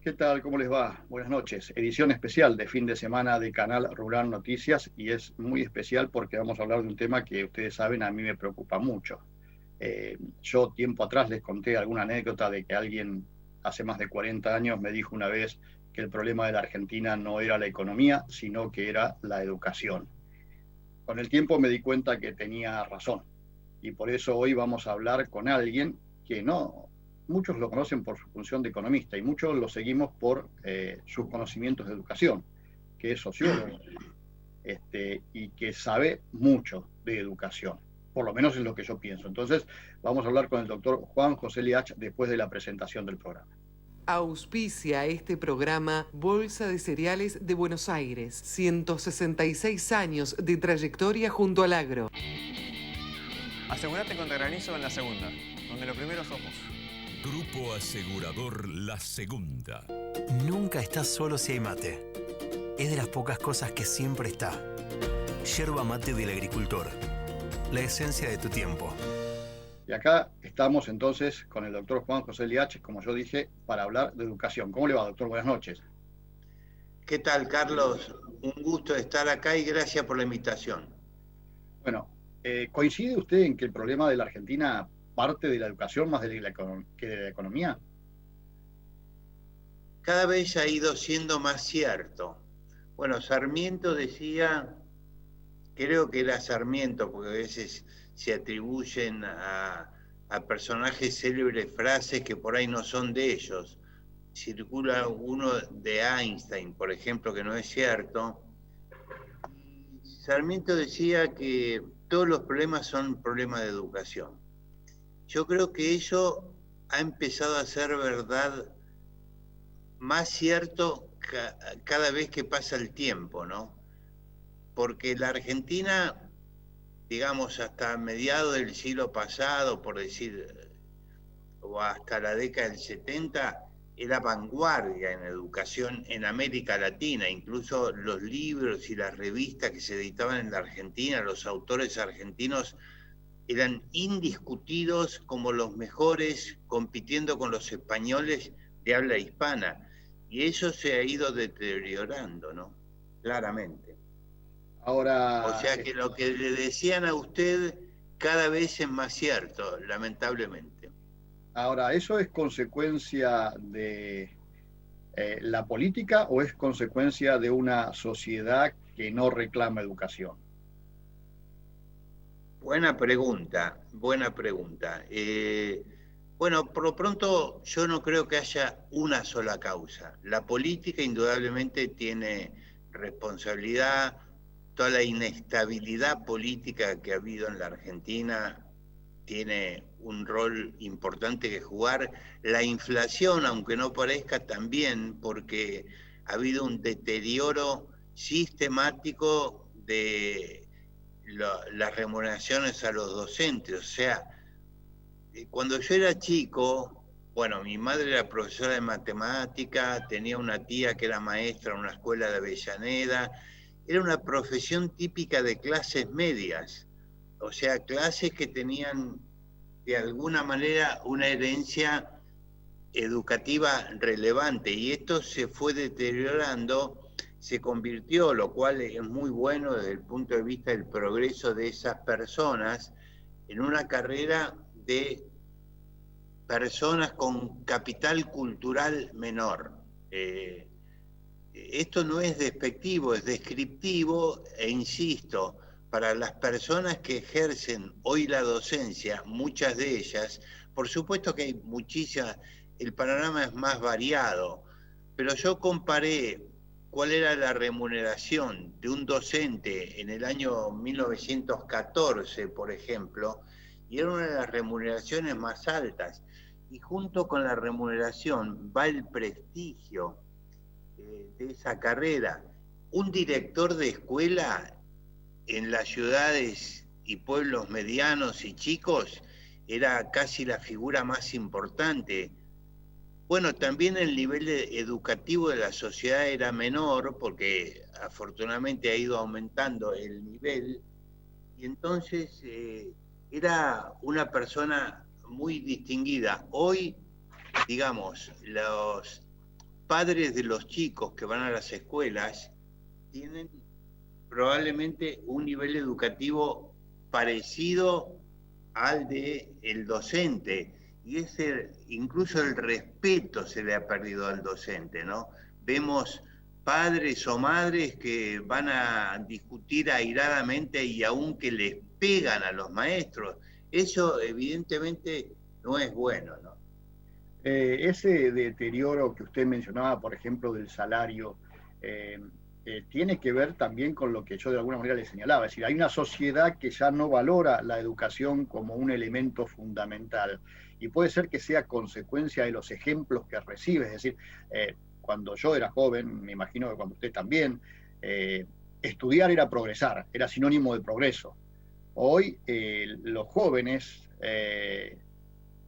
¿Qué tal? ¿Cómo les va? Buenas noches. Edición especial de fin de semana de Canal Rural Noticias y es muy especial porque vamos a hablar de un tema que ustedes saben a mí me preocupa mucho. Yo tiempo atrás les conté alguna anécdota de que alguien hace más de 40 años me dijo una vez que el problema de la Argentina no era la economía, sino que era la educación. Con el tiempo me di cuenta que tenía razón y por eso hoy vamos a hablar con alguien que no, muchos lo conocen por su función de economista y muchos lo seguimos por sus conocimientos de educación, que es sociólogo y que sabe mucho de educación, por lo menos es lo que yo pienso. Entonces vamos a hablar con el doctor Juan José Liach después de la presentación del programa. Auspicia este programa Bolsa de Cereales de Buenos Aires. 166 años de trayectoria junto al agro. Asegúrate contra granizo en la segunda, donde lo primero sos vos. Grupo Asegurador La Segunda. Nunca estás solo si hay mate. Es de las pocas cosas que siempre está. Yerba mate del agricultor. La esencia de tu tiempo. Y acá estamos entonces con el doctor Juan José Liach, como yo dije, para hablar de educación. ¿Cómo le va, doctor? Buenas noches. ¿Qué tal, Carlos? Un gusto estar acá y gracias por la invitación. Bueno, ¿coincide usted en que el problema de la Argentina parte de la educación más que de la economía? Cada vez ha ido siendo más cierto. Bueno, Sarmiento decía, creo que era Sarmiento, porque a veces se atribuyen a personajes célebres frases que por ahí no son de ellos. Circula uno de Einstein, por ejemplo, que no es cierto. Sarmiento decía que todos los problemas son problemas de educación. Yo creo que eso ha empezado a ser verdad más cierto cada vez que pasa el tiempo, ¿no? Porque la Argentina, digamos, hasta mediados del siglo pasado, por decir, o hasta la década del 70, era vanguardia en educación en América Latina. Incluso los libros y las revistas que se editaban en la Argentina, los autores argentinos eran indiscutidos como los mejores, compitiendo con los españoles de habla hispana. Y eso se ha ido deteriorando, ¿no? Claramente. Ahora, O sea que lo que le decían a usted cada vez es más cierto, lamentablemente. ahora, ¿eso es consecuencia de la política o es consecuencia de una sociedad que no reclama educación? Buena pregunta, buena pregunta. Bueno, por lo pronto yo no creo que haya una sola causa. La política indudablemente tiene responsabilidad, toda la inestabilidad política que ha habido en la Argentina tiene un rol importante que jugar. La inflación, aunque no parezca, también, porque ha habido un deterioro sistemático de las remuneraciones a los docentes. O sea, cuando yo era chico, bueno, mi madre era profesora de matemática, tenía una tía que era maestra en una escuela de Avellaneda, era una profesión típica de clases medias, o sea, clases que tenían de alguna manera una herencia educativa relevante, y esto se fue deteriorando, se convirtió, lo cual es muy bueno desde el punto de vista del progreso de esas personas, en una carrera de personas con capital cultural menor. Esto no es despectivo, es descriptivo, e insisto, para las personas que ejercen hoy la docencia, muchas de ellas, por supuesto que hay muchísimas, el panorama es más variado, pero yo comparé cuál era la remuneración de un docente en el año 1914, por ejemplo, y era una de las remuneraciones más altas. Y junto con la remuneración va el prestigio de esa carrera. Un director de escuela en las ciudades y pueblos medianos y chicos era casi la figura más importante. Bueno, también el nivel educativo de la sociedad era menor porque afortunadamente ha ido aumentando el nivel, y entonces era una persona muy distinguida. Hoy, digamos, padres de los chicos que van a las escuelas tienen probablemente un nivel educativo parecido al del docente, y incluso el respeto se le ha perdido al docente, ¿no? Vemos padres o madres que van a discutir airadamente y aún que les pegan a los maestros. Eso evidentemente no es bueno, ¿no? Ese deterioro que usted mencionaba, por ejemplo, del salario, tiene que ver también con lo que yo de alguna manera le señalaba. Es decir, hay una sociedad que ya no valora la educación como un elemento fundamental, y puede ser que sea consecuencia de los ejemplos que recibe. Es decir, cuando yo era joven, me imagino que cuando usted también, estudiar era progresar, era sinónimo de progreso. Hoy los jóvenes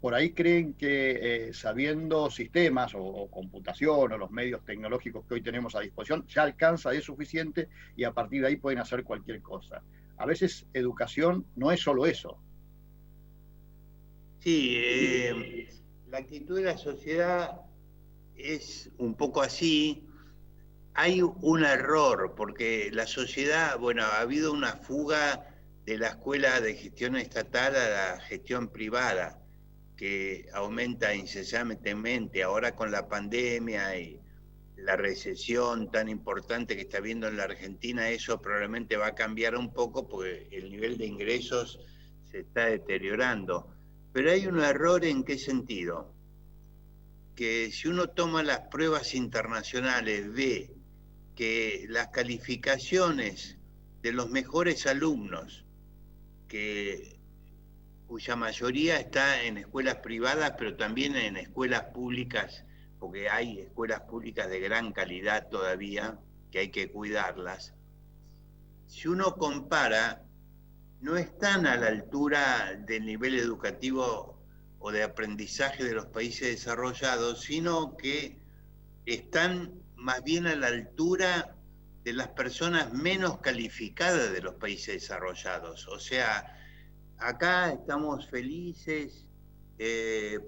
por ahí creen que sabiendo sistemas o computación o los medios tecnológicos que hoy tenemos a disposición, ya alcanza, es suficiente, y a partir de ahí pueden hacer cualquier cosa. A veces educación no es solo eso. Sí, la actitud de la sociedad es un poco así. Hay un error, porque la sociedad, bueno, ha habido una fuga de la escuela de gestión estatal a la gestión privada, que aumenta incesantemente. Ahora con la pandemia y la recesión tan importante que está habiendo en la Argentina, eso probablemente va a cambiar un poco porque el nivel de ingresos se está deteriorando. Pero hay un error. ¿En qué sentido? Que si uno toma las pruebas internacionales, ve que las calificaciones de los mejores alumnos, cuya mayoría está en escuelas privadas, pero también en escuelas públicas, porque hay escuelas públicas de gran calidad todavía, que hay que cuidarlas. Si uno compara, no están a la altura del nivel educativo o de aprendizaje de los países desarrollados, sino que están más bien a la altura de las personas menos calificadas de los países desarrollados. O sea, acá estamos felices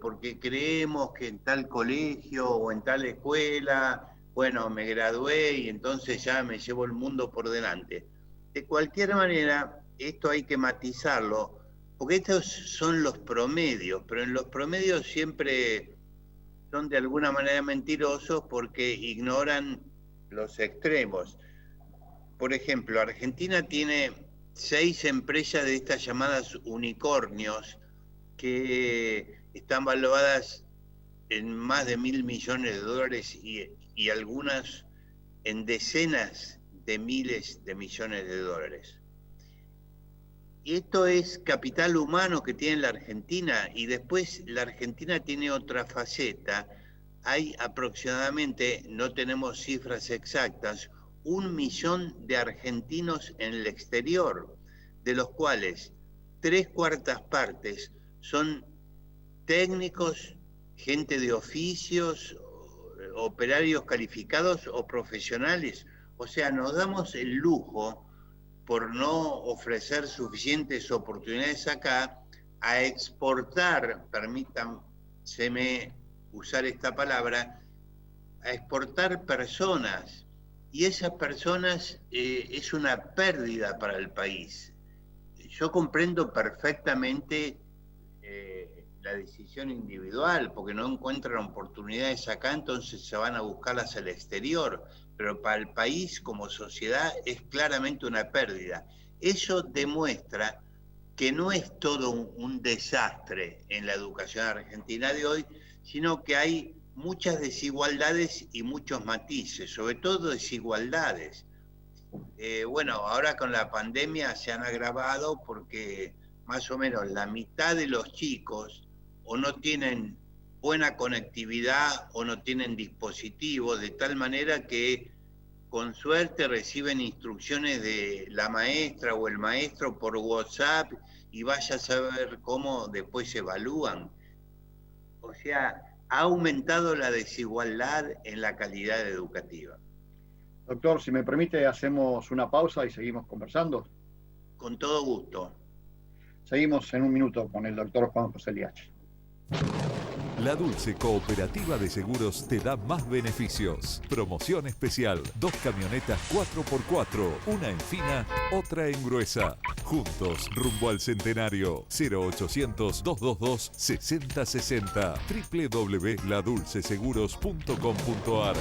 porque creemos que en tal colegio o en tal escuela, bueno, me gradué y entonces ya me llevo el mundo por delante. De cualquier manera, esto hay que matizarlo, porque estos son los promedios, pero en los promedios siempre son de alguna manera mentirosos porque ignoran los extremos. Por ejemplo, Argentina tiene 6 empresas de estas llamadas unicornios que están valuadas en más de $1.000 millones y algunas en decenas de miles de millones de dólares. Y esto es capital humano que tiene la Argentina, y después la Argentina tiene otra faceta. Hay aproximadamente, no tenemos cifras exactas, 1 millón de argentinos en el exterior, de los cuales 3/4 partes son técnicos, gente de oficios, operarios calificados o profesionales. O sea, nos damos el lujo, por no ofrecer suficientes oportunidades acá, a exportar, permítanseme usar esta palabra, a exportar personas. Y esas personas es una pérdida para el país. Yo comprendo perfectamente la decisión individual, porque no encuentran oportunidades acá, entonces se van a buscarlas al exterior, pero para el país como sociedad es claramente una pérdida. Eso demuestra que no es todo un desastre en la educación argentina de hoy, sino que hay muchas desigualdades y muchos matices, sobre todo desigualdades. Bueno, ahora con la pandemia se han agravado porque más o menos la mitad de los chicos o no tienen buena conectividad o no tienen dispositivos, de tal manera que con suerte reciben instrucciones de la maestra o el maestro por WhatsApp y vaya a saber cómo después se evalúan. O sea, ha aumentado la desigualdad en la calidad educativa. Doctor, si me permite, hacemos una pausa y seguimos conversando. Con todo gusto. Seguimos en un minuto con el doctor Juan José Liach. La Dulce Cooperativa de Seguros te da más beneficios. Promoción especial: 2 camionetas 4x4, una en fina, otra en gruesa. Juntos rumbo al centenario. 0800-222-6060. www.ladulceseguros.com.ar.